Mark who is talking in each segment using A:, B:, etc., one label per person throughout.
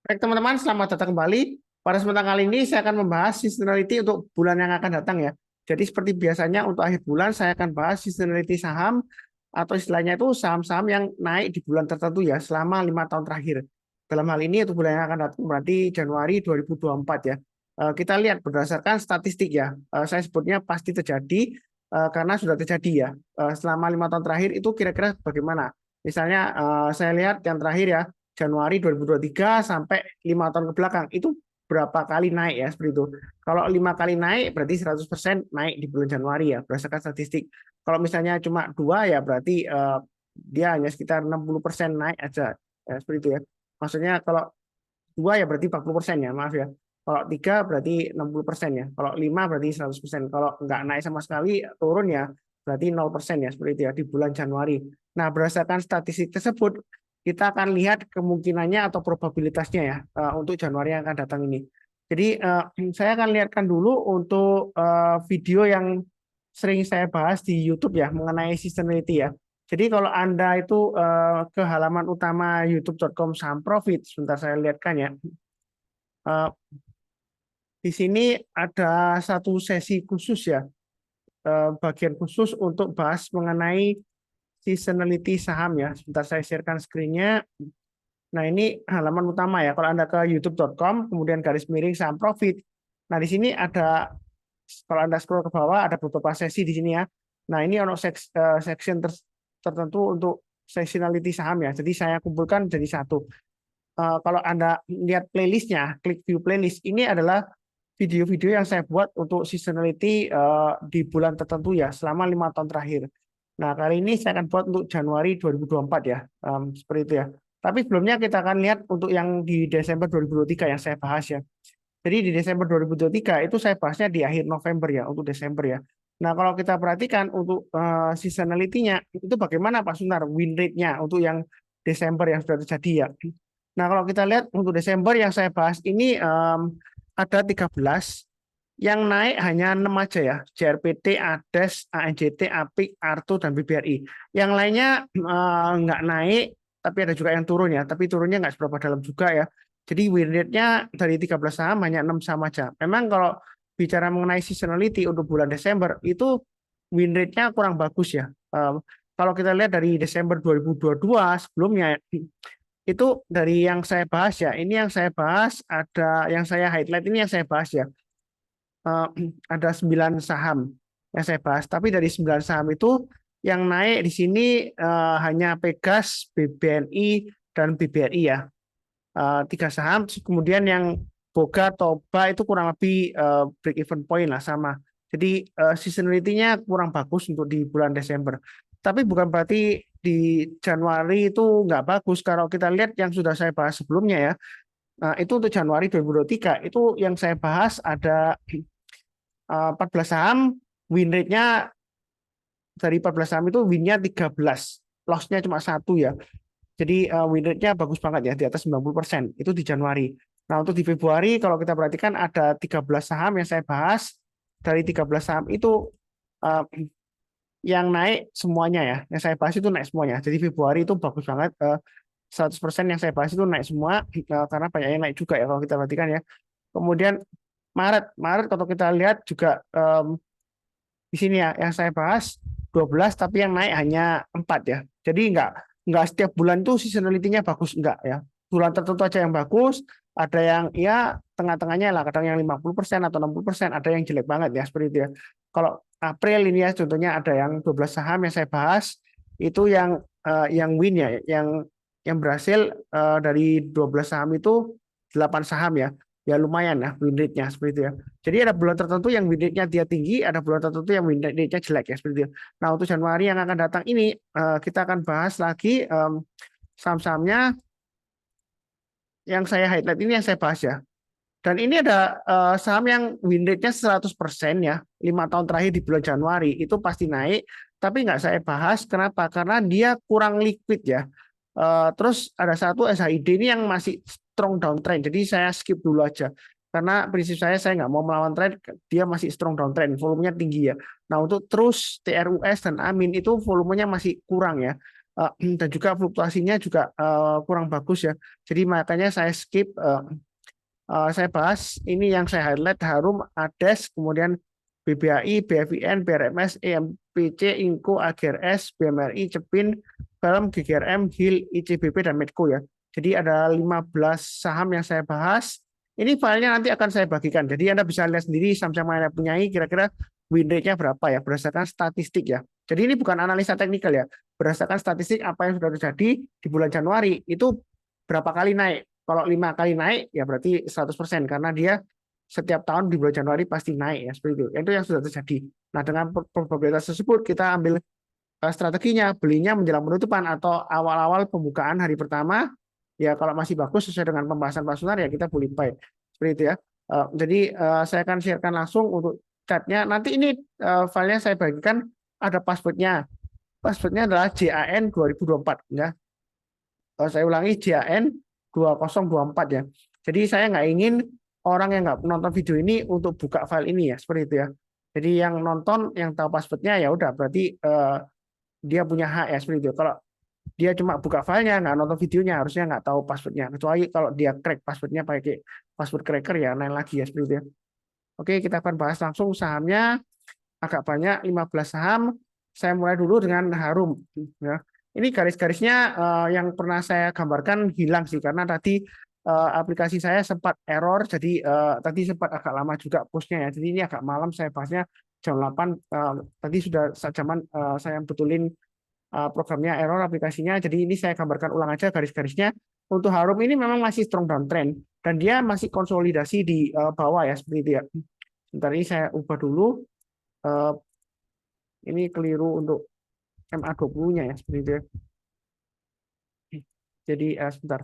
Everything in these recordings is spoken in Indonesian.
A: Baik teman-teman, selamat datang kembali. Pada kesempatan kali ini saya akan membahas seasonality untuk bulan yang akan datang ya. Jadi seperti biasanya untuk akhir bulan saya akan bahas seasonality saham atau istilahnya itu saham-saham yang naik di bulan tertentu ya selama 5 tahun terakhir. Dalam hal ini untuk bulan yang akan datang berarti Januari 2024 ya. Kita lihat berdasarkan statistik ya. Saya sebutnya pasti terjadi karena sudah terjadi ya. Selama 5 tahun terakhir itu kira-kira bagaimana? Misalnya saya lihat yang terakhir ya. Januari 2023 sampai 5 tahun ke belakang itu berapa kali naik ya seperti itu. Kalau 5 kali naik berarti 100% naik di bulan Januari ya berdasarkan statistik. Kalau misalnya cuma dua ya berarti dia hanya sekitar 60% naik aja ya, seperti itu ya. Maksudnya kalau dua ya berarti 40% ya, maaf ya. Kalau tiga berarti 60% ya. Kalau lima berarti 100%. Kalau nggak naik sama sekali turun ya berarti 0% ya seperti itu ya di bulan Januari. Nah, berdasarkan statistik tersebut kita akan lihat kemungkinannya atau probabilitasnya ya untuk Januari yang akan datang ini. Jadi saya akan lihatkan dulu untuk video yang sering saya bahas di YouTube ya mengenai seasonality ya. Jadi kalau Anda itu ke halaman utama youtube.com saham profit, sebentar saya lihatkan ya. Eh, di sini ada satu sesi khusus ya, bagian khusus untuk bahas mengenai seasonality saham ya. Sebentar saya sharekan screen-nya. Nah, ini halaman utama ya. Kalau Anda ke youtube.com, kemudian garis miring saham profit. Nah, di sini ada, kalau Anda scroll ke bawah, ada beberapa sesi di sini ya. Nah, ini ono section tertentu untuk seasonality saham ya. Jadi saya kumpulkan jadi satu. Kalau Anda lihat playlistnya, klik view playlist, ini adalah video-video yang saya buat untuk seasonality di bulan tertentu ya, selama 5 tahun terakhir. Nah, kali ini saya akan buat untuk Januari 2024 ya, seperti itu ya. Tapi sebelumnya kita akan lihat untuk yang di Desember 2023 yang saya bahas ya. Jadi di Desember 2023 itu saya bahasnya di akhir November ya, untuk Desember ya. Nah, kalau kita perhatikan untuk seasonality-nya, itu bagaimana Pak Sunar win rate-nya untuk yang Desember yang sudah terjadi ya. Nah, kalau kita lihat untuk Desember yang saya bahas ini ada 13, yang naik hanya 6 aja ya, JRPT, ADES, ANJT, APIK, ARTO, dan BBRI. Yang lainnya nggak naik, tapi ada juga yang turun ya, tapi turunnya nggak seberapa dalam juga ya. Jadi win rate-nya dari 13 saham hanya 6 saham aja. Memang kalau bicara mengenai seasonality untuk bulan Desember, itu win rate-nya kurang bagus ya. Kalau kita lihat dari Desember 2022 sebelumnya, itu dari yang saya bahas ya, ini yang saya bahas, ada yang saya highlight, ini yang saya bahas ya. Ada 9 saham yang saya bahas, tapi dari 9 saham itu yang naik di sini hanya Pegas, BBNI, dan BBRI ya. 3 saham, kemudian yang Boga, Toba itu kurang lebih break even point lah sama. Jadi seasonality-nya kurang bagus untuk di bulan Desember. Tapi bukan berarti di Januari itu nggak bagus. Kalau kita lihat yang sudah saya bahas sebelumnya ya, nah, itu untuk Januari 2023 itu yang saya bahas ada 14 saham, win rate-nya dari 14 saham itu win-nya 13, loss-nya cuma satu ya. Jadi win rate-nya bagus banget ya, di atas 90%. Itu di Januari. Nah, untuk di Februari, kalau kita perhatikan ada 13 saham yang saya bahas. Dari 13 saham itu uh, yang naik semuanya ya. Yang saya bahas itu naik semuanya. Jadi Februari itu bagus banget. 100% yang saya bahas itu naik semua. Karena banyak yang naik juga ya kalau kita perhatikan ya. Kemudian Maret kalau kita lihat juga di sini ya yang saya bahas 12 tapi yang naik hanya 4 ya. Jadi enggak setiap bulan tuh seasonality-nya bagus enggak ya. Bulan tertentu aja yang bagus, ada yang ya tengah-tengahnya lah, kadang yang 50% atau 60%, ada yang jelek banget ya seperti itu ya. Kalau April ini ya contohnya ada yang 12 saham yang saya bahas itu yang win ya, yang berhasil dari 12 saham itu 8 saham ya. Ya lumayan ya win rate-nya seperti itu ya. Jadi ada bulan tertentu yang win rate-nya dia tinggi, ada bulan tertentu yang win rate-nya jelek ya seperti itu. Nah, untuk Januari yang akan datang ini kita akan bahas lagi saham-sahamnya yang saya highlight ini yang saya bahas ya. Dan ini ada saham yang win rate-nya 100% ya, 5 tahun terakhir di bulan Januari itu pasti naik, tapi nggak saya bahas. Kenapa? Karena dia kurang liquid ya. Terus ada satu SHID ini yang masih strong downtrend, jadi saya skip dulu aja. Karena prinsip saya nggak mau melawan trend, dia masih strong downtrend, volumenya tinggi ya. Nah, untuk terus TRUS dan Amin itu volumenya masih kurang ya. dan juga fluktuasinya juga kurang bagus ya. Jadi makanya saya skip. Saya bahas ini yang saya highlight Harum, ADES, kemudian BBAI, BFIN, BRMS, EMPC, Inco, AGRS, BMRI, Cepin, Film, GGRM, HIL, ICBP, dan Medco ya. Jadi ada 15 saham yang saya bahas. Ini filenya nanti akan saya bagikan. Jadi Anda bisa lihat sendiri saham-saham yang Anda punyai kira-kira win rate-nya berapa ya berdasarkan statistik ya. Jadi ini bukan analisa teknikal ya. Berdasarkan statistik apa yang sudah terjadi di bulan Januari itu berapa kali naik. Kalau 5 kali naik, ya berarti 100%, karena dia setiap tahun di bulan Januari pasti naik ya, seperti itu. Itu yang sudah terjadi. Nah, dengan probabilitas tersebut, kita ambil strateginya, belinya menjelang penutupan atau awal-awal pembukaan hari pertama, ya kalau masih bagus sesuai dengan pembahasan Pak Sunar, ya kita boleh buy. Seperti itu ya. Jadi saya akan sharekan langsung untuk chartnya. Nanti ini filenya saya bagikan, ada passwordnya. Passwordnya adalah JAN 2024 ya. Saya ulangi, JAN 2024 ya. Jadi saya nggak ingin orang yang nggak nonton video ini untuk buka file ini ya, seperti itu ya. Jadi yang nonton, yang tahu passwordnya ya udah berarti dia punya hak ya, seperti itu. Kalau dia cuma buka filenya, nggak nonton videonya, harusnya nggak tahu passwordnya. Kecuali kalau dia crack passwordnya pakai password cracker ya, lain lagi ya, seperti itu ya. Oke, kita akan bahas langsung sahamnya. Agak banyak, 15 saham. Saya mulai dulu dengan Harum ya. Ini garis-garisnya yang pernah saya gambarkan hilang sih, karena tadi aplikasi saya sempat error, jadi tadi sempat agak lama juga postnya ya. Jadi ini agak malam saya bahasnya jam 8. Tadi sudah jaman saya betulin programnya error aplikasinya. Jadi ini saya gambarkan ulang aja garis-garisnya. Untuk Harum ini memang masih strong downtrend dan dia masih konsolidasi di bawah ya, seperti itu ya. Sebentar, ini saya ubah dulu. Ini keliru untuk MA20-nya ya, seperti itu ya. Jadi sebentar.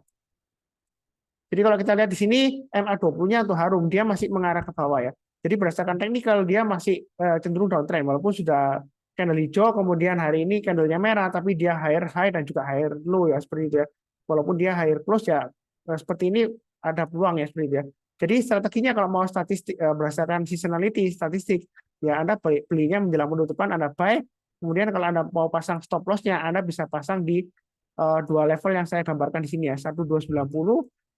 A: Jadi kalau kita lihat di sini MA20-nya untuk Harum dia masih mengarah ke bawah ya. Jadi berdasarkan teknikal dia masih cenderung downtrend walaupun sudah candle hijau, kemudian hari ini candlenya merah tapi dia higher high dan juga higher low ya, seperti itu ya. Walaupun dia higher close ya seperti ini ada peluang ya, seperti itu ya. Jadi strateginya kalau mau statistik berdasarkan seasonality statistik ya, Anda belinya menjelang penutupan, Anda buy. Kemudian kalau Anda mau pasang stop loss-nya, Anda bisa pasang di dua level yang saya gambarkan di sini ya, 1290,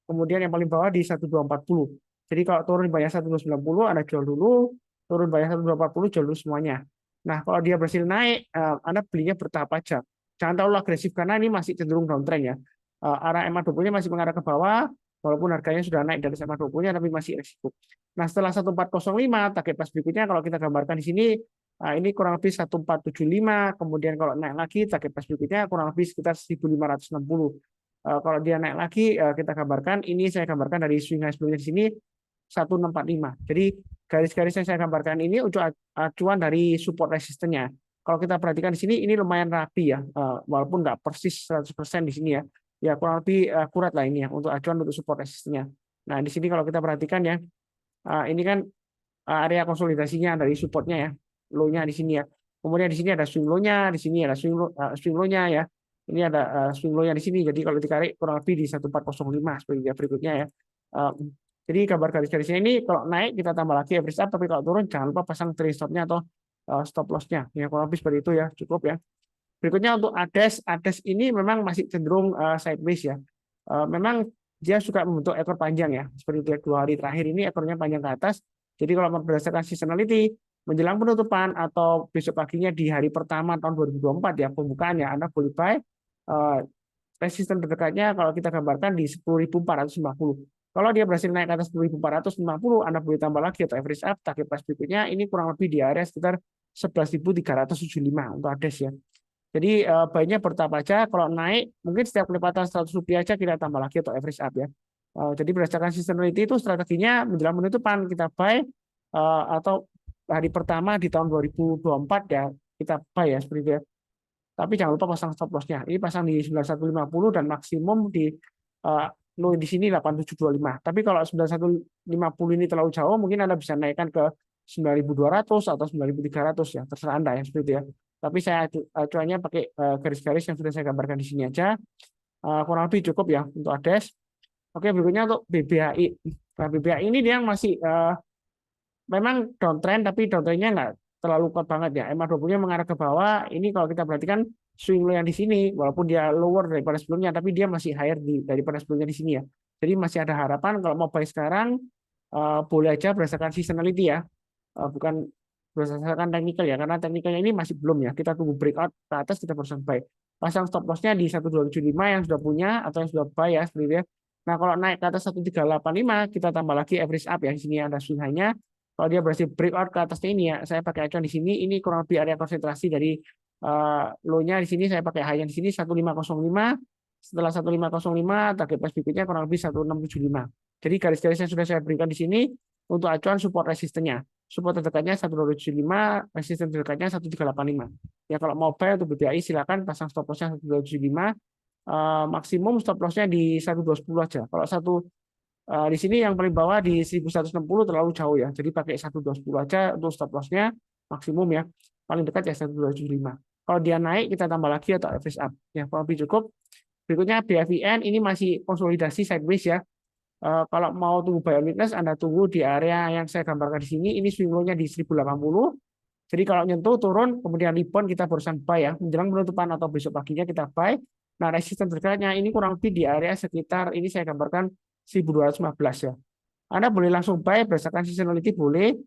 A: kemudian yang paling bawah di 1240. Jadi kalau turun banyak 1290, Anda jual dulu, turun banyak 1240, jual dulu semuanya. Nah, kalau dia berhasil naik, Anda belinya bertahap aja. Jangan terlalu agresif karena ini masih cenderung downtrend ya. Arah MA20-nya masih mengarah ke bawah, walaupun harganya sudah naik dari MA20-nya, tapi masih resiko. Nah, setelah 1405, target price berikutnya kalau kita gambarkan di sini, ini kurang lebih 1475, kemudian kalau naik lagi target price berikutnya kurang lebih sekitar 1560. Kalau dia naik lagi kita gambarkan, ini saya gambarkan dari swing high sebelumnya di sini 1645. Jadi garis-garis yang saya gambarkan ini untuk acuan dari support resistennya. Kalau kita perhatikan di sini ini lumayan rapi ya, walaupun nggak persis 100% di sini ya. Ya kurang lebih akurat lah ini ya untuk acuan untuk support resistennya. Nah, di sini kalau kita perhatikan ya, ini kan area konsolidasinya dari supportnya ya, low-nya di sini ya. Kemudian di sini ada swing low-nya, di sini ada swing low-nya ya. Ini ada swing low-nya di sini. Jadi kalau ditarik kurang lebih di 1405 seperti berikutnya ya. Jadi kabar garis-garisnya ini kalau naik kita tambah lagi average up, tapi kalau turun jangan lupa pasang trailing stop-nya atau stop loss-nya. Ya kurang lebih seperti itu ya, cukup ya. Berikutnya untuk ADES, ADES ini memang masih cenderung sideways ya. Memang dia suka membentuk ekor panjang ya, seperti itu ya. 2 hari terakhir ini ekornya panjang ke atas. Jadi kalau berdasarkan seasonality, menjelang penutupan atau besok paginya di hari pertama tahun 2024 ya, pembukaan ya, Anda boleh buy. Resisten terdekatnya kalau kita gambarkan di 10.450. Kalau dia berhasil naik ke atas 10.450, Anda boleh tambah lagi atau average up, target price berikutnya ini kurang lebih di area sekitar 11.375 untuk ADES ya. Jadi buy-nya bertahap aja, kalau naik mungkin setiap kelipatan 100 rupiah aja kita tambah lagi atau average up ya. Jadi berdasarkan seasonality itu strateginya menjelang penutupan kita buy atau hari pertama di tahun 2024 ya kita buy ya, seperti itu ya. Tapi jangan lupa pasang stop loss-nya. Ini pasang di 9150 dan maksimum di low di sini 8725. Tapi kalau 9150 ini terlalu jauh, mungkin Anda bisa naikkan ke 9200 atau 9300 ya, terserah Anda ya, seperti itu ya. Tapi saya acuannya pakai garis-garis yang sudah saya gambarkan di sini aja. Kurang lebih cukup ya untuk ADES. Oke, berikutnya untuk BBHI. Nah, BBHI ini dia masih memang downtrend, tapi downtrendnya nggak terlalu kuat banget ya. MA20-nya mengarah ke bawah. Ini kalau kita perhatikan swing low yang di sini, walaupun dia lower daripada sebelumnya, tapi dia masih higher daripada sebelumnya di sini ya. Jadi masih ada harapan kalau mau buy sekarang boleh aja berdasarkan seasonality ya. Bukan berdasarkan teknikal ya, karena teknikalnya ini masih belum ya. Kita tunggu breakout ke atas kita barusan buy. Pasang stop loss-nya di 1275 yang sudah punya atau yang sudah buy ya seperti itu ya. Nah, kalau naik ke atas 1385 kita tambah lagi average up ya. Di sini ada swing high-nya. Kalau dia berhasil breakout ke atasnya ini ya, saya pakai acuan di sini. Ini kurang lebih area konsentrasi dari low-nya di sini saya pakai high-nya di sini 1505. Setelah 1505 target price berikutnya kurang lebih 1675. Jadi garis-garis yang sudah saya berikan di sini untuk acuan support resistennya. Support terdekatnya 1275, resisten terdekatnya 1385. Ya kalau mau buy untuk BBI silakan pasang stop loss-nya 1275. Maksimum stop loss-nya di 1210 aja. Kalau di sini yang paling bawah di 1160 terlalu jauh ya. Jadi pakai 1210 aja untuk stop loss-nya maksimum ya. Paling dekat ya 1275. Kalau dia naik kita tambah lagi atau average up. Ya, kalau lebih cukup. Berikutnya BFIN ini masih konsolidasi sideways ya. Kalau mau tunggu buy on weakness Anda tunggu di area yang saya gambarkan di sini. Ini swing low-nya di 1080. Jadi kalau nyentuh turun kemudian rebound kita barusan buy ya. Menjelang penutupan atau besok paginya kita buy. Nah, resisten terdekatnya ini kurang lebih di area sekitar ini saya gambarkan 1215 ya. Anda boleh langsung buy berdasarkan seasonality boleh.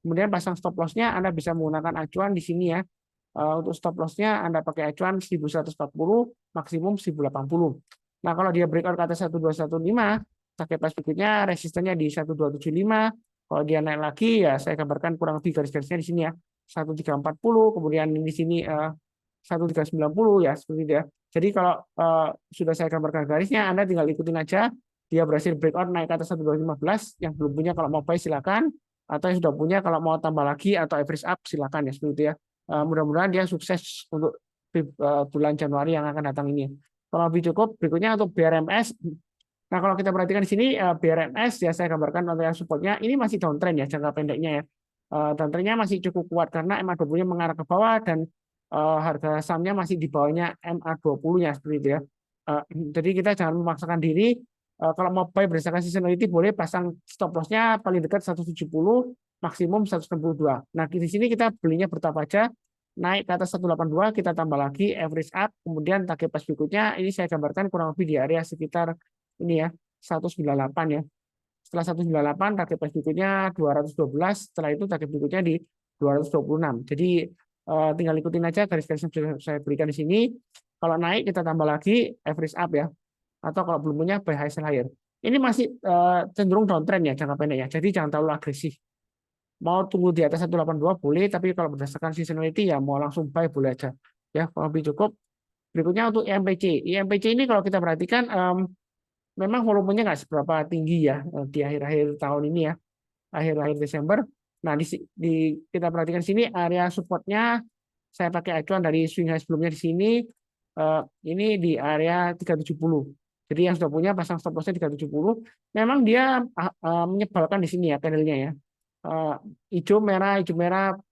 A: Kemudian pasang stop loss-nya Anda bisa menggunakan acuan di sini ya. Untuk stop loss-nya Anda pakai acuan 1140, maksimum 1080. Nah, kalau dia breakout ke atas 1215, target price berikutnya resistennya di 1275. Kalau dia naik lagi ya saya gambarkan kurang lebih garis-garisnya di sini ya. 1340, kemudian di sini 1390 ya seperti itu ya. Jadi kalau sudah saya gambarkan garisnya Anda tinggal ikutin aja. Dia berhasil breakout naik ke atas 1215, yang belum punya kalau mau buy silakan, atau yang sudah punya kalau mau tambah lagi atau average up silakan ya seperti itu ya. Mudah-mudahan dia sukses untuk bulan Januari yang akan datang ini. Kalau lebih cukup, berikutnya untuk BRMS. Nah, kalau kita perhatikan di sini BRMS ya saya gambarkan untuk yang supportnya ini masih downtrend ya jangka pendeknya ya. Downtrendnya masih cukup kuat karena MA20-nya mengarah ke bawah dan harga sahamnya masih di bawahnya MA20-nya seperti itu ya. Jadi kita jangan memaksakan diri. Kalau mau buy berdasarkan seasonality boleh pasang stop loss-nya paling dekat 170, maksimum 162. Nah, di sini kita belinya bertahap aja. Naik ke atas 182 kita tambah lagi average up, kemudian target price berikutnya ini saya gambarkan kurang lebih di area sekitar ini ya 198 ya. Setelah 198 target price berikutnya 212, setelah itu target berikutnya di 226. Jadi tinggal ikutin aja garis-garis yang sudah saya berikan di sini. Kalau naik kita tambah lagi average up ya. Atau kalau belum punya buy high sell higher. Ini masih cenderung downtrend ya jangka pendek ya. Jadi jangan terlalu agresif. Mau tunggu di atas 182 boleh, tapi kalau berdasarkan seasonality ya mau langsung buy boleh aja. Ya, kalau lebih cukup. Berikutnya untuk IMPC. IMPC ini kalau kita perhatikan memang volumenya nggak seberapa tinggi ya di akhir-akhir tahun ini ya, akhir-akhir Desember. Nah, kita perhatikan sini area supportnya saya pakai acuan dari swing high sebelumnya di sini. Ini di area 370. Jadi yang sudah punya pasang stop loss-nya 370. Memang dia menyebalkan di sini ya candle-nya ya. Hijau merah,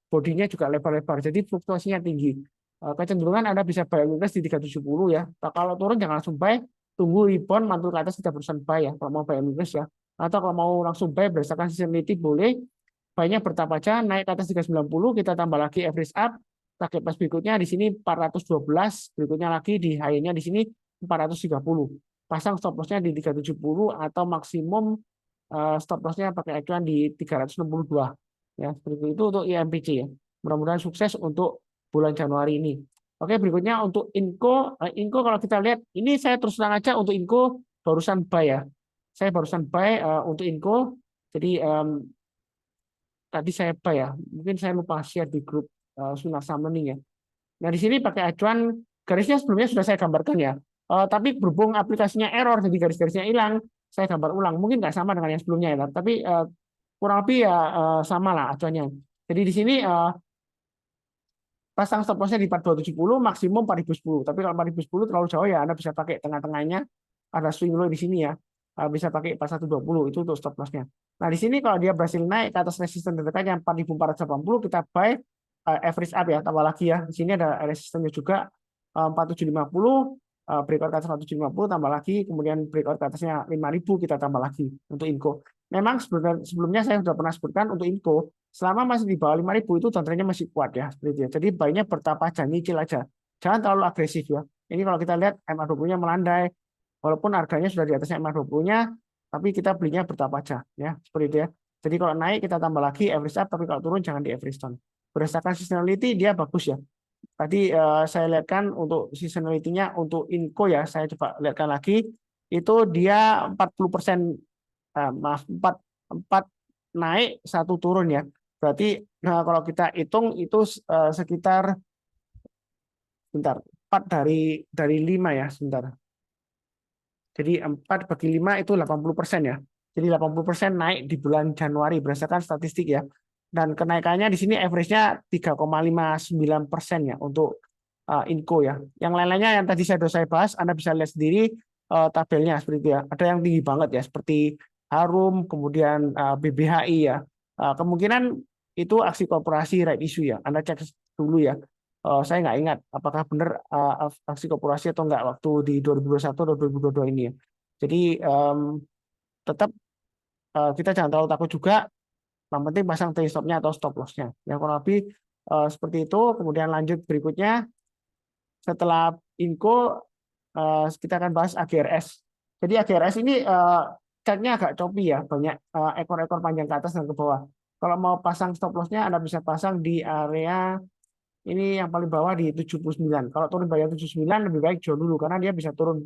A: bodinya juga lebar-lebar. Jadi fluktuasinya tinggi. Kecenderungan Anda bisa buy weakness di 370 ya. Kalau turun jangan langsung buy, tunggu rebound mantul ke atas kita berusaha buy ya. Kalau mau buy weakness ya. Atau kalau mau langsung buy berdasarkan seasonality boleh. Buy-nya bertahap aja naik ke atas 390 kita tambah lagi average up. Target price berikutnya di sini 412, berikutnya lagi di high-nya di sini 430. Pasang stop loss-nya di 370 atau maksimum stop loss-nya pakai acuan di 362. Ya, seperti itu untuk IMPC ya. Mudah-mudahan sukses untuk bulan Januari ini. Oke, berikutnya untuk Inco. Inco kalau kita lihat, ini saya terus terang aja untuk Inco barusan buy ya. Saya barusan buy untuk Inco. Jadi tadi saya buy ya. Mungkin saya lupa share di grup Sunar Summoning ya. Nah, di sini pakai acuan garisnya sebelumnya sudah saya gambarkan ya. Tapi berhubung aplikasinya error, jadi garis-garisnya hilang, saya gambar ulang. Mungkin nggak sama dengan yang sebelumnya ya, tapi kurang lebih ya sama lah acuannya. Jadi di sini pasang stop loss-nya di 4270, maksimum 4010. Tapi kalau 4010 terlalu jauh ya, Anda bisa pakai tengah-tengahnya. Ada swing low di sini ya. Bisa pakai 4120 itu untuk stop loss-nya. Nah, di sini kalau dia berhasil naik ke atas resisten terdekatnya 4480, kita buy average up ya, tambah lagi ya. Di sini ada resistennya juga 4750, breakout ke atas 4750 tambah lagi, kemudian breakout ke atasnya 5000 kita tambah lagi untuk Inco. Memang sebelumnya saya sudah pernah sebutkan untuk Inco selama masih di bawah 5000 itu downtrendnya masih kuat ya seperti itu ya. Jadi buy-nya bertahap aja, nyicil aja. jangan terlalu agresif ya. Ini kalau kita lihat MA20-nya melandai, walaupun harganya sudah di atasnya MA20-nya, tapi kita belinya bertahap aja ya, seperti itu ya. Jadi kalau naik kita tambah lagi average up, tapi kalau turun jangan di average down. Berdasarkan seasonality dia bagus ya. Tadi saya lihatkan untuk seasonality-nya untuk Inco ya, saya coba lihatkan lagi, itu dia 40%, maaf 4 naik, 1 turun ya. Berarti kalau kita hitung itu sekitar sebentar, 4 dari 5 ya, sebentar. Jadi 4 bagi 5 itu 80% ya. Jadi 80% naik di bulan Januari berdasarkan statistik ya. Dan kenaikannya di sini average-nya 3,59% ya untuk Inco ya. Yang lain-lainnya yang tadi saya bahas, Anda bisa lihat sendiri tabelnya seperti itu ya. Ada yang tinggi banget ya, seperti Harum, kemudian BBHI ya. Kemungkinan itu aksi korporasi right issue ya. Anda cek dulu ya. Saya nggak ingat apakah benar aksi korporasi atau nggak waktu di 2021 atau 2022 ini ya. Jadi tetap kita jangan terlalu takut juga. Yang penting pasang trade stop-nya atau stop loss-nya. Ya kurang lebih seperti itu. Kemudian lanjut berikutnya. Setelah Inco kita akan bahas AGRS. Jadi AGRS ini chart-nya agak choppy ya, banyak ekor-ekor panjang ke atas dan ke bawah. Kalau mau pasang stop loss-nya Anda bisa pasang di area ini yang paling bawah di 79. Kalau turun bayar 79 lebih baik jual dulu karena dia bisa turun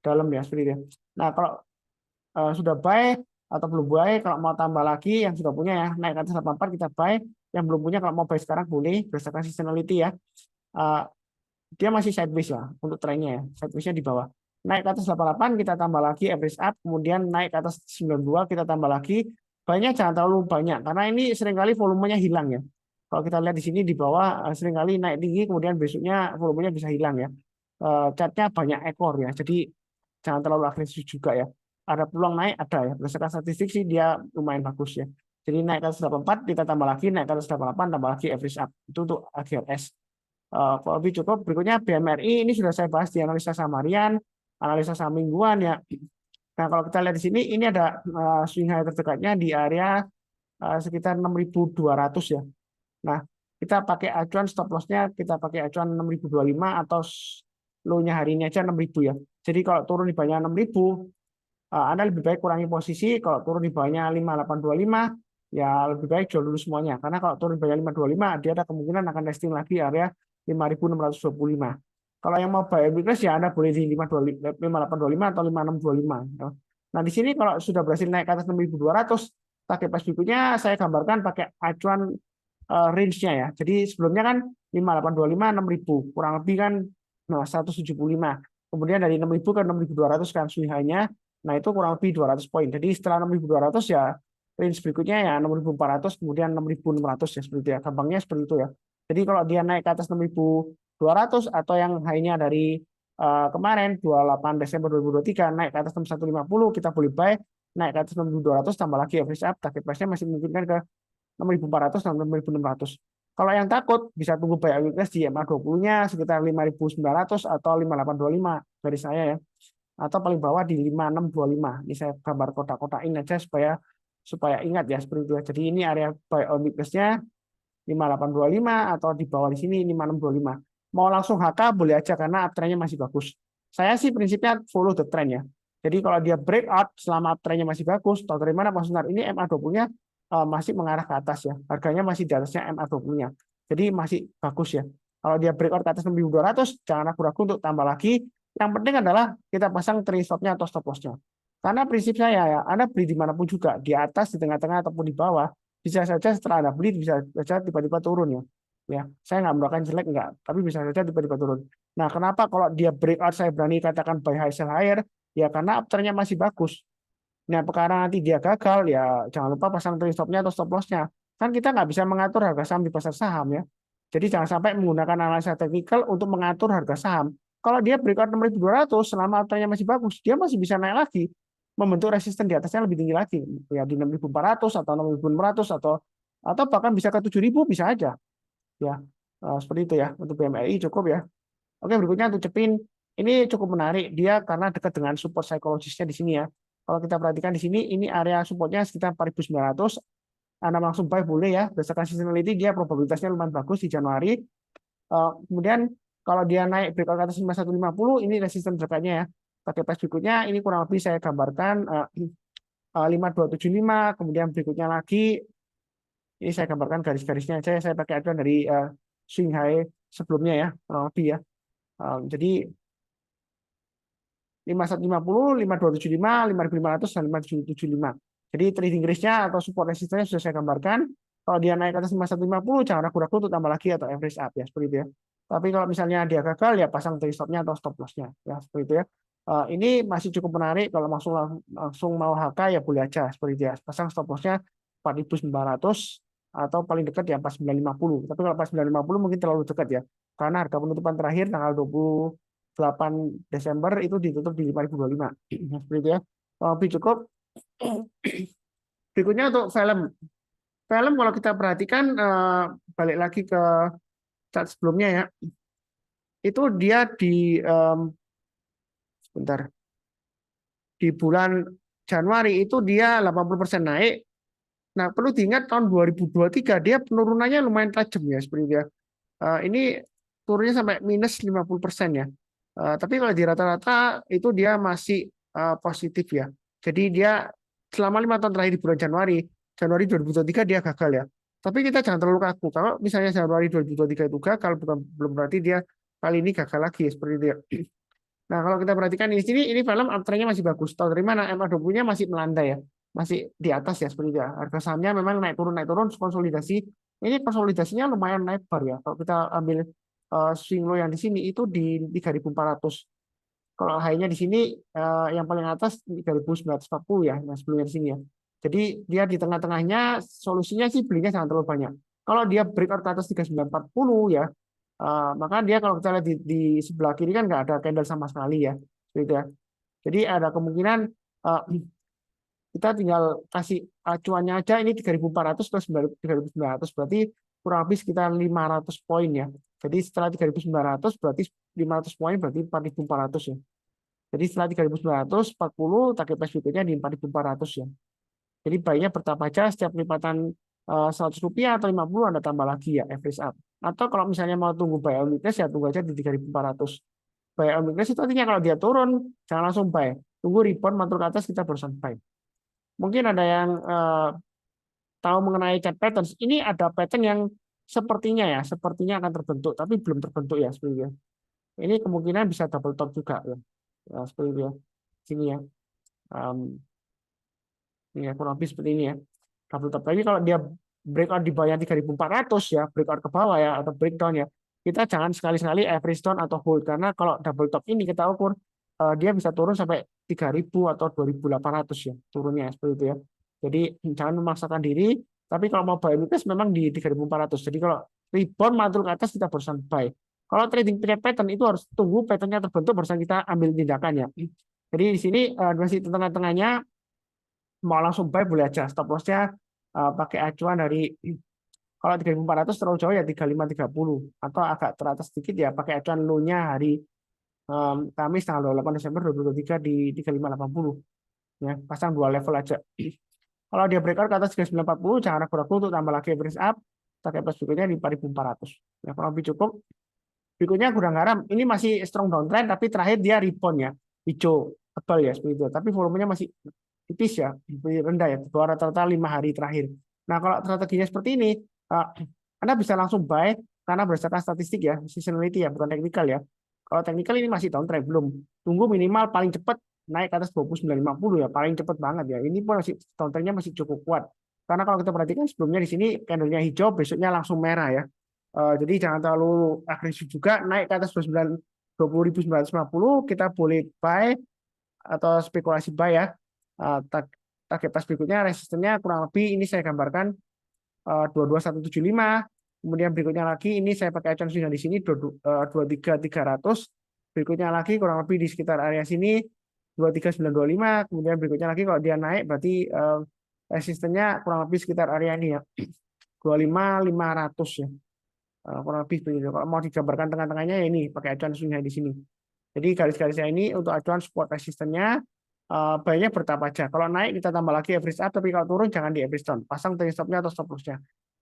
A: dalam ya seperti itu. Nah, kalau sudah buy atau belum buy, kalau mau tambah lagi yang sudah punya ya, naik ke atas 84 kita buy, yang belum punya kalau mau buy sekarang boleh berdasarkan seasonality ya. Dia masih sideways lah untuk trennya ya. Sideways-nya di bawah. Naik ke atas 88 kita tambah lagi average up, kemudian naik ke atas 92 kita tambah lagi. Banyak jangan terlalu banyak karena ini seringkali volumenya hilang ya. Kalau kita lihat di sini di bawah seringkali naik tinggi kemudian besoknya volumenya bisa hilang ya. Chartnya banyak ekor ya. Jadi jangan terlalu agresif juga ya. Ada peluang naik ada ya. Berdasarkan statistik sih dia lumayan bagus ya. Jadi naik ke atas 84 kita tambah lagi, naik ke atas 88 tambah lagi average up. Itu untuk AGRS. Kalau lebih cukup berikutnya BMRI ini sudah saya bahas di analisa saham harian, analisa saham mingguan ya. Nah kalau kita lihat di sini ini ada swing high terdekatnya di area sekitar 6.200 ya. Nah kita pakai acuan stop loss-nya kita pakai acuan 6.025 atau low-nya hari ini aja 6.000 ya. Jadi kalau turun di bawahnya 6.000 Anda lebih baik kurangi posisi. Kalau turun di bawahnya 5.825 ya lebih baik jual dulu semuanya. Karena kalau turun di bawahnya 5.25 dia ada kemungkinan akan testing lagi area 5.625. Kalau yang mau buy weakness ya Anda boleh di 5.825 atau 5.625. Nah di sini kalau sudah berhasil naik ke atas 6.200, target price berikutnya saya gambarkan pakai acuan range-nya ya. Jadi sebelumnya kan 5.825 6.000 kurang lebih kan 175. Kemudian dari 6.000 ke 6.200 kan swing high-nya. Nah itu kurang lebih 200 poin. Jadi setelah 6.200 ya range berikutnya ya 6.400 kemudian 6.600 ya seperti itu ya. Gampangnya seperti itu ya. Jadi kalau dia naik ke atas 6.200 atau yang high-nya dari kemarin 28 Desember 2023 naik ke atas 6150 kita boleh buy, naik ke atas 6.200 tambah lagi average up, target price-nya masih memungkinkan ke 6.400 dan 6.600. Kalau yang takut bisa tunggu buy weakness di MA20-nya sekitar 5.900 atau 5.825 dari saya ya. Atau paling bawah di 5.625. Ini saya gambar kotak-kotakin aja supaya ingat ya seperti itu. Jadi ini area buy weakness-nya 5.825 atau di bawah di sini 5.625. Mau langsung HK boleh aja karena uptrendnya masih bagus. Saya sih prinsipnya follow the trend ya. Jadi kalau dia breakout selama uptrendnya masih bagus, tahu dari mana Pak Sunar ini MA20-nya masih mengarah ke atas ya. Harganya masih di atasnya MA20-nya. Jadi masih bagus ya. Kalau dia breakout ke atas 6.200, jangan ragu-ragu untuk tambah lagi. Yang penting adalah kita pasang trailing stop-nya atau stop loss-nya. Karena prinsip saya ya, Anda beli dimanapun juga, di atas, di tengah-tengah, ataupun di bawah, bisa saja setelah Anda beli, bisa saja tiba-tiba turun ya. Ya, saya nggak melakukan jelek enggak, tapi bisa saja tiba-tiba turun. Nah, kenapa kalau dia breakout saya berani katakan buy high sell higher? Ya karena uptrendnya masih bagus. Nah, perkara nanti dia gagal, ya jangan lupa pasang trailing stop-nya atau stop loss-nya. Kan kita nggak bisa mengatur harga saham di pasar saham ya. Jadi jangan sampai menggunakan analisa teknikal untuk mengatur harga saham. Kalau dia breakout 6.200 selama uptrendnya masih bagus, dia masih bisa naik lagi, membentuk resisten di atasnya lebih tinggi lagi, ya di 6.400 atau 6.600 atau bahkan bisa ke 7.000 bisa aja. Ya, seperti itu ya untuk BMRI cukup ya. Oke, berikutnya untuk Cepin ini cukup menarik dia karena dekat dengan support psikologisnya di sini ya. Kalau kita perhatikan di sini ini area supportnya sekitar 4.900. Anda langsung buy boleh ya. Berdasarkan seasonality dia probabilitasnya lumayan bagus di Januari. Kemudian Kalau dia naik breakout ke atas 5150, ini resisten terdekatnya ya. Pakai pas berikutnya ini kurang lebih saya gambarkan 5275, kemudian berikutnya lagi ini saya gambarkan garis-garisnya aja. Saya pakai acuan dari swing high sebelumnya ya, kurang lebih ya. Jadi 5150, 5275, 5500 dan 5775. Jadi trading range-nya atau support resistance sudah saya gambarkan. Kalau dia naik ke atas 5150, jangan ragu-ragu untuk tambah lagi atau average up ya, seperti itu ya. Tapi kalau misalnya dia gagal ya pasang trade stop-nya atau stop loss-nya ya, seperti itu ya. Ini masih cukup menarik, kalau langsung mau HK ya boleh aja seperti itu ya. Pasang stop loss-nya 4.900 atau paling dekat ya 4950. Tapi kalau 4950 mungkin terlalu dekat ya. Karena harga penutupan terakhir tanggal 8 Desember itu ditutup di 5.025. Seperti itu ya. Lebih cukup. Berikutnya untuk film. Film kalau kita perhatikan balik lagi ke chart sebelumnya ya. Itu dia sebentar. Di bulan Januari itu dia 80% naik. Nah, perlu diingat tahun 2023 dia penurunannya lumayan tajam ya seperti itu ya. Ini turunnya sampai minus 50% ya. Tapi kalau di rata-rata itu dia masih positif ya. Jadi dia selama 5 tahun terakhir di bulan Januari 2023 dia gagal ya. Tapi kita jangan terlalu kaku. Kalau misalnya Januari 2023 itu gagal, belum berarti dia kali ini gagal lagi ya, seperti itu ya. Nah, kalau kita perhatikan di sini, ini film uptrend-nya masih bagus. Tahu dari mana? MA20-nya masih melandai ya. Masih di atas ya, seperti itu ya. Harga sahamnya memang naik turun, konsolidasi. Ini konsolidasinya lumayan lebar ya. Kalau kita ambil swing low yang di sini, itu di 3.400. Kalau high-nya di sini, yang paling atas 3.940 ya, yang sebelumnya di sini ya. Jadi dia di tengah-tengahnya, solusinya sih belinya jangan terlalu banyak. Kalau dia breakout ke atas 3940 ya, maka dia kalau kita lihat di sebelah kiri kan nggak ada candle sama sekali ya, gitu ya. Jadi ada kemungkinan kita tinggal kasih acuannya aja ini 3.400 plus 3.900 berarti kurang lebih sekitar 500 poin ya. Jadi setelah 3.900 berarti 500 poin berarti 4.400 ya. Jadi setelah 3.940 target price berikutnya di 4.400 ya. Jadi baiknya bertahap aja setiap lipatan Rp100 atau 50 Anda tambah lagi ya average up. Atau kalau misalnya mau tunggu buy on weakness ya tunggu aja di 3.400. Buy on weakness itu artinya kalau dia turun jangan langsung buy. Tunggu rebound mantul ke atas kita barusan buy. Mungkin ada yang tahu mengenai chart patterns. Ini ada pattern yang sepertinya akan terbentuk tapi belum terbentuk ya sebenarnya. Ini kemungkinan bisa double top juga ya. Ya seperti itu ya. Sini ya. Ini ya kurang lebih seperti ini ya. Double top. Tapi kalau dia breakout di bawah 3.400 ya, breakout ke bawah ya atau breakdown ya, kita jangan sekali-sekali average down atau hold karena kalau double top ini kita ukur dia bisa turun sampai 3.000 atau 2.800 ya turunnya seperti itu ya. Jadi jangan memaksakan diri, tapi kalau mau buy weakness memang di 3.400. Jadi kalau rebound mantul ke atas kita barusan buy. Kalau trading pattern itu harus tunggu patternnya terbentuk barusan kita ambil tindakan ya. Jadi di sini masih tengah-tengahnya mau langsung buy boleh aja. Stop loss-nya pakai acuan dari kalau 3.400 terlalu jauh ya 3530 atau agak teratas sedikit ya pakai acuan low-nya hari Kamis tanggal 8 Desember 2023 di 3580 ya pasang dua level aja. Kalau dia breakout ke atas 3940 jangan ragu-ragu untuk tambah lagi average up pakai plus berikutnya di 4400 ya kurang lebih cukup. Berikutnya gudang garam ini masih strong downtrend tapi terakhir dia rebound ya hijau tebal ya seperti itu tapi volumenya masih tipis ya lebih rendah ya di bawah rata-rata 5 hari terakhir. Nah kalau strateginya seperti ini Anda bisa langsung buy karena berdasarkan statistik ya seasonality ya bukan teknikal ya. Kalau teknikal ini masih downtrend belum. Tunggu minimal paling cepat naik ke atas 29.50 ya paling cepat banget ya. Ini pun masih downtrendnya masih cukup kuat. Karena kalau kita perhatikan sebelumnya di sini candlenya hijau besoknya langsung merah ya. Jadi jangan terlalu agresif juga naik ke atas 20.950 kita boleh buy atau spekulasi buy ya. Target price berikutnya resistennya kurang lebih ini saya gambarkan 22175. Kemudian berikutnya lagi ini saya pakai acuan sudah di sini 23300. Berikutnya lagi kurang lebih di sekitar area sini 23925. Kemudian berikutnya lagi kalau dia naik berarti resistennya kurang lebih sekitar area ini ya 25500 ya. Kurang lebih begitu. Kalau mau digambarkan tengah-tengahnya ya ini pakai acuan sudah di sini. Jadi garis-garisnya ini untuk acuan support resistennya baiknya bertahap aja. Kalau naik kita tambah lagi average up, tapi kalau turun jangan di average down. Pasang trailing stop-nya atau stop loss-nya.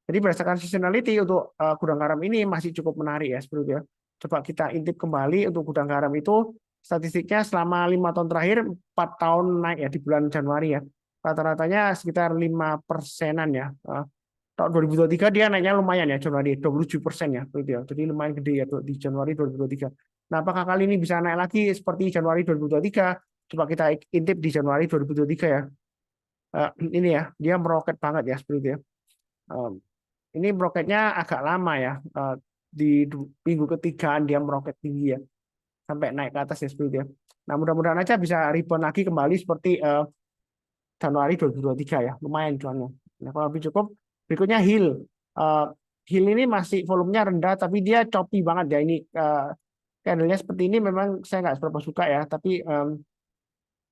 A: Jadi berdasarkan seasonality untuk gudang garam ini masih cukup menarik ya seperti itu ya. Coba kita intip kembali untuk gudang garam itu statistiknya selama 5 tahun terakhir 4 tahun naik ya di bulan Januari ya. Rata-ratanya sekitar 5%-an ya. Tahun 2023 dia naiknya lumayan ya Januari 27% ya, begitu ya. Jadi lumayan gede ya di Januari 2023. Nah, apakah kali ini bisa naik lagi seperti Januari 2023? Coba kita intip di Januari 2023 ya. Ini ya, dia meroket banget ya seperti itu ya. Ini meroketnya agak lama ya. Di minggu ketigaan dia meroket tinggi ya, sampai naik ke atas ya seperti itu ya. Nah, mudah-mudahan aja bisa rebound lagi kembali seperti Januari 2023 ya, lumayan cuannya. Nah, kalau lebih cukup, berikutnya Hill. Hill ini masih volumenya rendah, tapi dia choppy banget ya. Ini candlenya seperti ini memang saya nggak seberapa suka ya, tapi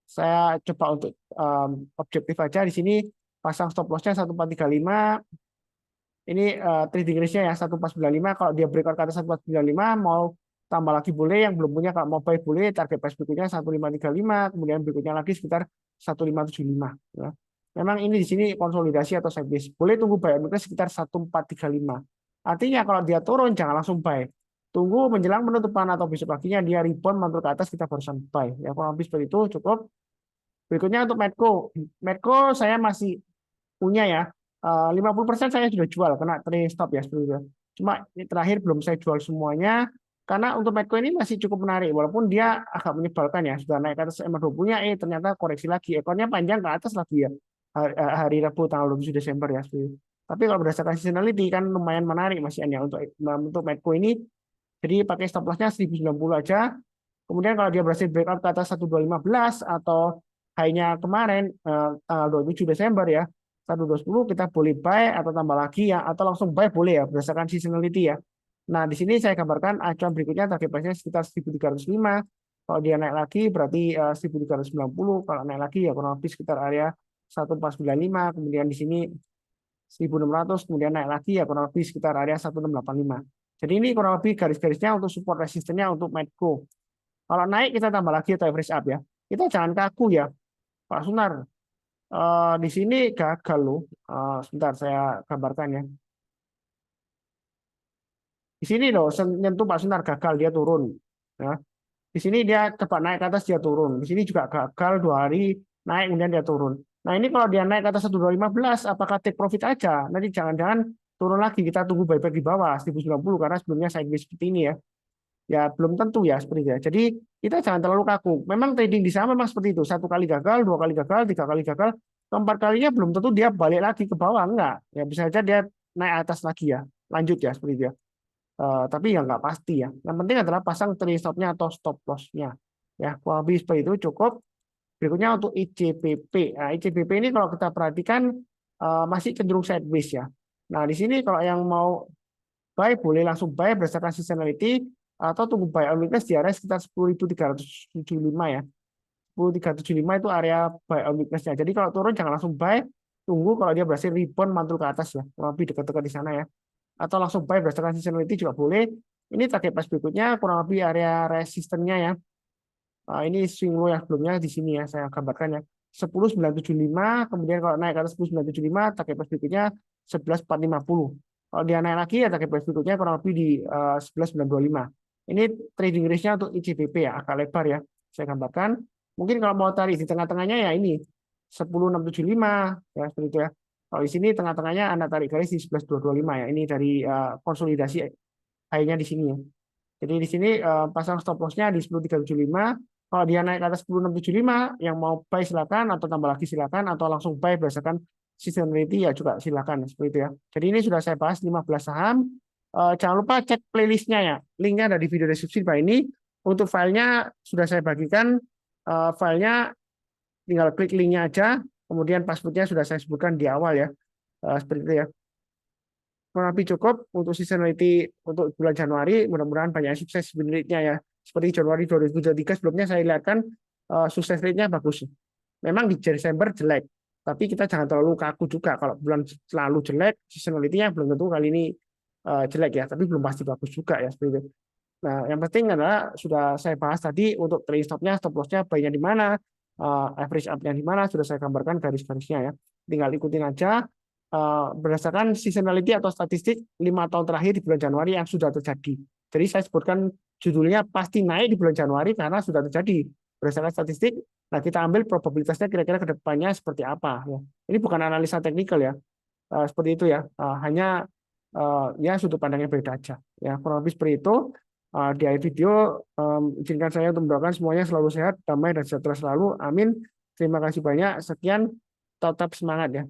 A: saya coba untuk objektif aja di sini pasang stop lossnya 1435. Ini trading range-nya ya 1495. Kalau dia breakout ke atas 1495 mau tambah lagi boleh, yang belum punya kalau mau buy boleh. Target price berikutnya 1535, kemudian berikutnya lagi sekitar 1575 ya. Memang ini di sini konsolidasi atau sideways. Boleh tunggu buy sekitar 1435. Artinya kalau dia turun jangan langsung buy. Tunggu menjelang penutupan atau besok paginya dia rebound mantul ke atas, kita barusan buy. Ya, kurang lebih seperti itu cukup. Berikutnya untuk Medco. Medco saya masih punya ya. 50% saya sudah jual kena trailing stop ya seperti itu. Cuma terakhir belum saya jual semuanya karena untuk Medco ini masih cukup menarik walaupun dia agak menyebalkan ya, sudah naik ke atas MA20-nya ternyata koreksi lagi, ekornya panjang ke atas lagi ya hari Rabu tanggal 27 Desember ya seperti itu. Tapi kalau berdasarkan seasonality kan lumayan menarik masih ya untuk Medco ini. Jadi pakai stop loss-nya 1090 aja. Kemudian kalau dia berhasil breakout ke atas 1215 atau high-nya kemarin tanggal 27 Desember ya 1210, kita boleh buy atau tambah lagi ya, atau langsung buy boleh ya berdasarkan seasonality ya. Nah, di sini saya gambarkan acuan berikutnya target price-nya sekitar 1305. Kalau dia naik lagi berarti 1390, kalau naik lagi ya kurang lebih sekitar area 1495, kemudian di sini 1600, kemudian naik lagi ya kurang lebih sekitar area 1685. Jadi ini kurang lebih garis-garisnya untuk support resistennya untuk Medco. Kalau naik kita tambah lagi atau average up ya. Kita jangan kaku ya, Pak Sunar. Di sini gagal loh. Sebentar saya gambarkan ya. Di sini loh, sentuh Pak Sunar gagal, dia turun. Ya. Di sini dia cepat naik ke atas, dia turun. Di sini juga gagal 2 hari naik kemudian dia turun. Nah ini kalau dia naik ke atas 1215, apakah take profit aja? Nanti jangan-jangan turun lagi, kita tunggu buyback di bawah 1090 karena sebelumnya sideways seperti ini ya. Ya belum tentu ya seperti itu ya. Jadi kita jangan terlalu kaku. Memang trading di saham memang seperti itu. 1 kali gagal, 2 kali gagal, 3 kali gagal, keempat kalinya belum tentu dia balik lagi ke bawah, enggak. Ya bisa saja dia naik atas lagi ya. Lanjut ya seperti itu ya. Tapi ya nggak pasti ya. Yang penting adalah pasang trailing stop-nya atau stop loss-nya. Ya, kurang lebih seperti itu cukup. Berikutnya untuk ICBP. Nah, ICBP ini kalau kita perhatikan masih cenderung sideways ya. Nah, di sini kalau yang mau buy boleh langsung buy berdasarkan seasonality atau tunggu buy on weakness di area sekitar 10.375 ya. 10.375 itu area buy on weakness-nya. Jadi kalau turun jangan langsung buy, tunggu kalau dia berhasil rebound mantul ke atas ya. Kurang lebih dekat-dekat di sana ya. Atau langsung buy berdasarkan seasonality juga boleh. Ini target price berikutnya kurang lebih area resistennya ya. Ini swing low yang sebelumnya di sini ya saya gambarkan ya. 10.975, kemudian kalau naik ke atas 10.975 target price berikutnya 11.450. Kalau dia naik lagi ya target price berikutnya kurang lebih di 11.925. Ini trading range-nya untuk ICBP ya, agak lebar ya. Saya gambarkan. Mungkin kalau mau tarik di tengah-tengahnya ya ini 10.675 ya seperti itu ya. Kalau di sini tengah-tengahnya Anda tarik garis di 11.225 ya. Ini dari konsolidasi high-nya di sini ya. Jadi di sini pasang stop loss-nya di 10.375. Kalau dia naik ke atas 10.675, yang mau buy silakan atau tambah lagi silakan atau langsung buy berdasarkan seasonality ya juga silakan seperti itu ya. Jadi ini sudah saya bahas 15 saham. Jangan lupa cek playlistnya ya. Linknya ada di video deskripsi di bawah ini. Untuk filenya sudah saya bagikan. Filenya tinggal klik linknya aja. Kemudian passwordnya sudah saya sebutkan di awal ya. Seperti itu ya. Kurang lebih cukup untuk seasonality untuk bulan Januari. Mudah-mudahan banyak sukses win rate-nya ya. Seperti Januari 2023 sebelumnya saya lihatkan sukses rate-nya bagus. Memang di Desember jelek, tapi kita jangan terlalu kaku juga. Kalau bulan selalu jelek, seasonality-nya belum tentu kali ini jelek ya, tapi belum pasti bagus juga ya seperti itu. Nah, yang penting adalah sudah saya bahas tadi untuk trailing stop-nya, stop loss-nya, buy-nya di mana, average up-nya di mana, sudah saya gambarkan garis-garisnya ya. Tinggal ikutin aja berdasarkan seasonality atau statistik 5 tahun terakhir di bulan Januari yang sudah terjadi. Jadi saya sebutkan judulnya pasti naik di bulan Januari karena sudah terjadi berdasarkan statistik. Nah, kita ambil probabilitasnya kira-kira ke depannya seperti apa. Ya. Ini bukan analisa teknikal ya. Seperti itu ya. Hanya ya sudut pandangnya beda aja. Ya, kurang lebih seperti itu. Di akhir video, izinkan saya untuk mendoakan semuanya selalu sehat, damai, dan sejahtera selalu. Amin. Terima kasih banyak. Sekian, tetap semangat ya.